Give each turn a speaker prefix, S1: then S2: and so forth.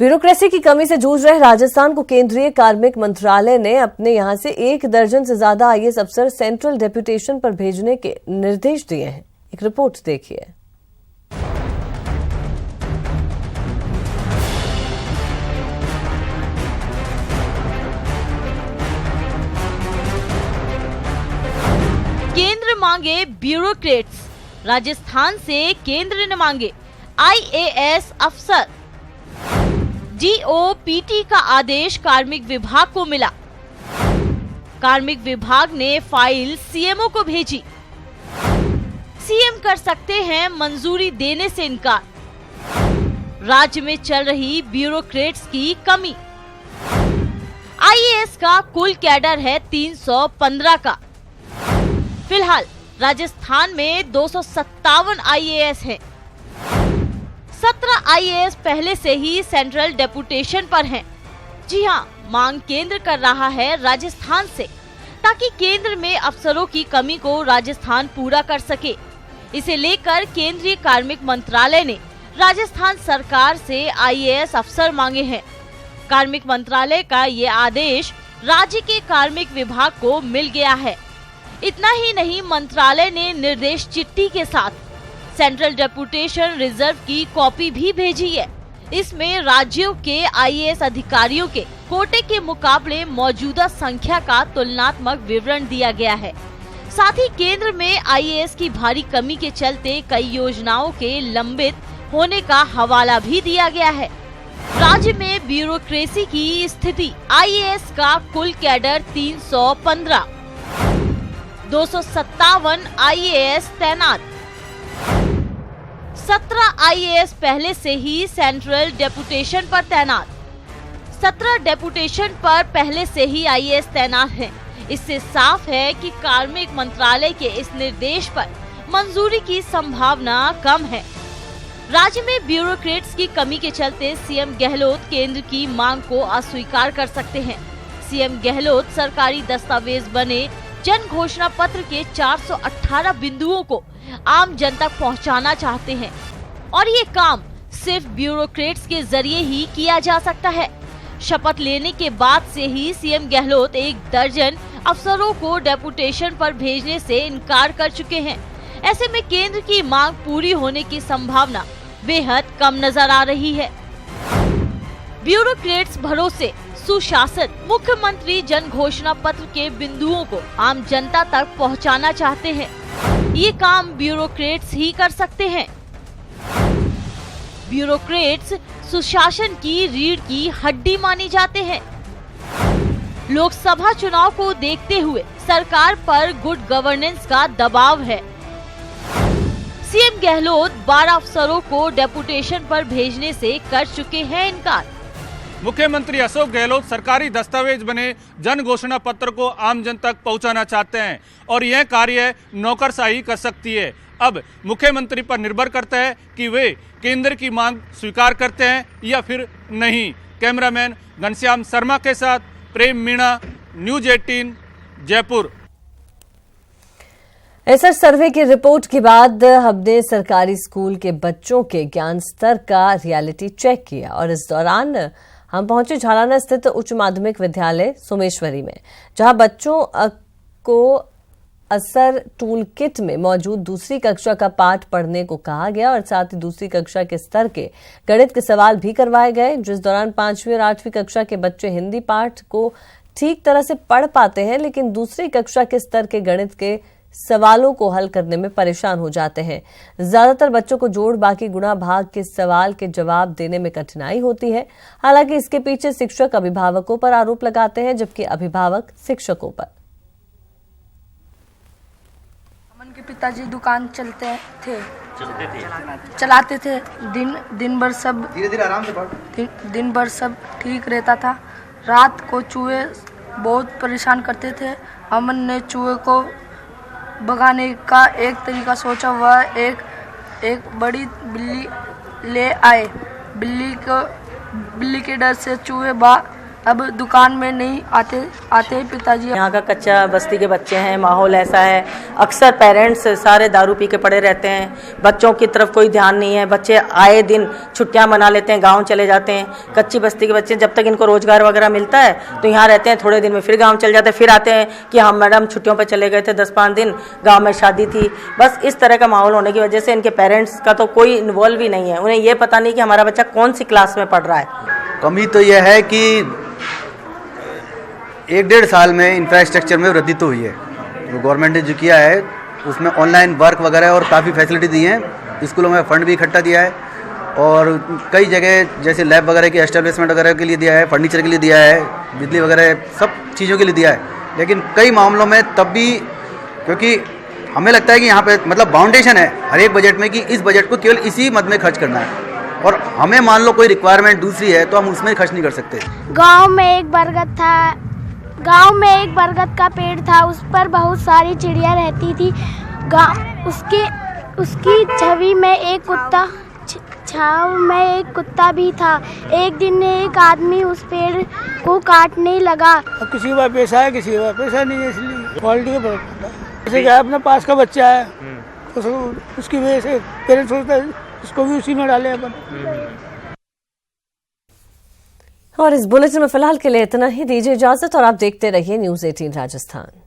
S1: Bureaucracy की कमी से जूझ रहे राजस्थान को केंद्रीय कार्मिक मंत्रालय ने अपने यहां से 1 दर्जन से ज्यादा आईएएस अफसर सेंट्रल डेप्यूटेशन पर भेजने के निर्देश दिए हैं। एक रिपोर्ट देखिए।
S2: केंद्र मांगे ब्यूरोक्रेट्स, राजस्थान से केंद्र ने मांगे आईएएस अफसर। डीओपीटी का आदेश कार्मिक विभाग को मिला। कार्मिक विभाग ने फाइल सीएमओ को भेजी। सीएम कर सकते हैं मंजूरी देने से इनकार। राज्य में चल रही ब्यूरोक्रेट्स की कमी। आईएएस का कुल कैडर है 315 का। फिलहाल राजस्थान में 257 आईएएस हैं। 17 आईएएस पहले से ही सेंट्रल डेपुटेशन पर हैं। जी हां, मांग केंद्र कर रहा है राजस्थान से, ताकि केंद्र में अफसरों की कमी को राजस्थान पूरा कर सके। इसे लेकर केंद्रीय कार्मिक मंत्रालय ने राजस्थान सरकार से आईएएस अफसर मांगे हैं। कार्मिक मंत्रालय का ये आदेश राज्य के कार्मिक विभाग को मिल गया है। इतना ही नहीं, मंत्रालय ने निर्देश चिट्ठी के साथ सेंट्रल डेपुटेशन रिजर्व की कॉपी भी भेजी है। इसमें राज्यों के आईएएस अधिकारियों के कोटे के मुकाबले मौजूदा संख्या का तुलनात्मक विवरण दिया गया है। साथ ही केंद्र में आईएएस की भारी कमी के चलते कई योजनाओं के लंबित होने का हवाला भी दिया गया है। राज्य में ब्यूरोक्रेसी की स्थिति। आईएएस का कुल कैडर 315, 257 आईएएस तैनात। 17 आईएएस पहले से ही सेंट्रल डेपुटेशन पर तैनात। 17 डेपुटेशन पर पहले से ही आईएएस तैनात हैं। इससे साफ है कि कार्मिक मंत्रालय के इस निर्देश पर मंजूरी की संभावना कम है। राज्य में ब्यूरोक्रेट्स की कमी के चलते सीएम गहलोत केंद्र की मांग को अस्वीकार कर सकते हैं। सीएम गहलोत सरकारी दस्तावेज बने जन घोषणा पत्र के 418 बिंदुओं को आम जन तक पहुंचाना चाहते हैं और ये काम सिर्फ ब्यूरोक्रेट्स के जरिए ही किया जा सकता है। शपथ लेने के बाद से ही सीएम गहलोत 1 दर्जन अफसरों को डेपुटेशन पर भेजने से इनकार कर चुके हैं। ऐसे में केंद्र की मांग पूरी होने की संभावना बेहद कम नजर आ रही है। ब्यूरोक्रेट्स भरोसे सुशासन। मुख्यमंत्री जन घोषणा पत्र के बिंदुओं को आम जनता तक पहुंचाना चाहते हैं। ये काम ब्यूरोक्रेट्स ही कर सकते हैं। ब्यूरोक्रेट्स सुशासन की रीढ़ की हड्डी मानी जाते हैं। लोकसभा चुनाव को देखते हुए सरकार पर गुड गवर्नेंस का दबाव है। सीएम गहलोत 12 अफसरों को डेपुटेशन पर भेजने से कर चुके हैं इनकार।
S3: मुख्यमंत्री अशोक गहलोत सरकारी दस्तावेज बने जन घोषणा पत्र को आम जन तक पहुंचाना चाहते हैं और यह कार्य नौकरशाही कर सकती है। अब मुख्यमंत्री पर निर्भर करता है कि वे केंद्र की मांग स्वीकार करते हैं या फिर नहीं। कैमरामैन घनश्याम शर्मा के साथ प्रेम मीणा, न्यूज 18 जयपुर।
S1: एसआर सर्वे की रिपोर्ट के बाद हमने सरकारी स्कूल के बच्चों के ज्ञान स्तर का रियलिटी चेक किया और इस दौरान हम पहुंचे झालाना स्थित उच्च माध्यमिक विद्यालय सोमेश्वरी में, जहां बच्चों को असर टूल किट में मौजूद दूसरी कक्षा का पाठ पढ़ने को कहा गया और साथ ही दूसरी कक्षा के स्तर के गणित के सवाल भी करवाए गए, जिस दौरान 5वीं और 8वीं कक्षा के बच्चे हिंदी पाठ को ठीक तरह से पढ़ पाते हैं, लेकिन दूसरी कक्षा के स्तर के गणित के सवालों को हल करने में परेशान हो जाते हैं। ज्यादातर बच्चों को जोड़, बाकी, गुणा, भाग के सवाल के जवाब देने में कठिनाई होती है। हालांकि इसके पीछे शिक्षक अभिभावकों पर आरोप लगाते हैं, जबकि अभिभावक शिक्षकों पर।
S4: अमन के पिताजी दुकान चलाते थे। दिन भर सब धीरे आराम से पढ़। दिन भर सब ठीक रहता था। रात को चूहे बहुत परेशान करते थे। अमन ने चूहे को भगाने का एक तरीका सोचा। वह एक बड़ी बिल्ली ले आए। बिल्ली के डर से चूहे अब दुकान में नहीं आते पिताजी।
S5: यहाँ का कच्चा बस्ती के बच्चे हैं, माहौल ऐसा है, अक्सर पेरेंट्स सारे दारू पी के पड़े रहते हैं, बच्चों की तरफ कोई ध्यान नहीं है, बच्चे आए दिन छुट्टियां मना लेते हैं, गांव चले जाते हैं। कच्ची बस्ती के बच्चे जब तक इनको रोजगार वगैरह मिलता है तो यहाँ रहते हैं, थोड़े दिन में फिर गाँव चले जाते हैं, फिर आते हैं कि हम मैडम छुट्टियों पर चले गए थे, 10-5 दिन गाँव में शादी थी। बस इस तरह का माहौल होने की वजह से इनके पेरेंट्स का तो कोई इन्वॉल्व ही नहीं है, उन्हें ये पता नहीं कि हमारा बच्चा कौन सी क्लास में पढ़ रहा है।
S6: कमी तो यह है कि 1-1.5 साल में इंफ्रास्ट्रक्चर में वृद्धि तो हुई है। जो गवर्नमेंट ने जो किया है उसमें ऑनलाइन वर्क वगैरह और काफ़ी फैसिलिटी दी हैं, स्कूलों में फंड भी इकट्ठा दिया है और कई जगह जैसे लैब वगैरह की एस्टेब्लिशमेंट वगैरह के लिए दिया है, फर्नीचर के लिए दिया है, बिजली वगैरह सब चीज़ों के लिए दिया है। लेकिन कई मामलों में तब भी, क्योंकि हमें लगता है कि यहाँ पे मतलब बाउंडेशन है हर एक बजट में कि इस बजट को केवल इसी मद में खर्च करना है, और हमें मान लो कोई रिक्वायरमेंट दूसरी है तो हम उसमें खर्च नहीं कर सकते।
S7: गांव में एक बरगद का पेड़ था, उस पर बहुत सारी चिड़िया रहती थी। उसकी छवि में एक कुत्ता, छाव में एक कुत्ता भी था। एक दिन एक आदमी उस पेड़ को काटने लगा।
S8: अब किसी के पास पैसा है, किसी के पास पैसा नहीं है, इसलिए क्वालिटी का फर्क पड़ता है। जैसे क्या अपने पास का बच्चा है उसकी वजह से पेरेंट्स सोचता है इसको भी उसी में डाले अपन।
S1: और इस बुलेटिन में फिलहाल के लिए इतना ही, दीजिए इजाजत और आप देखते रहिए न्यूज़ 18 राजस्थान।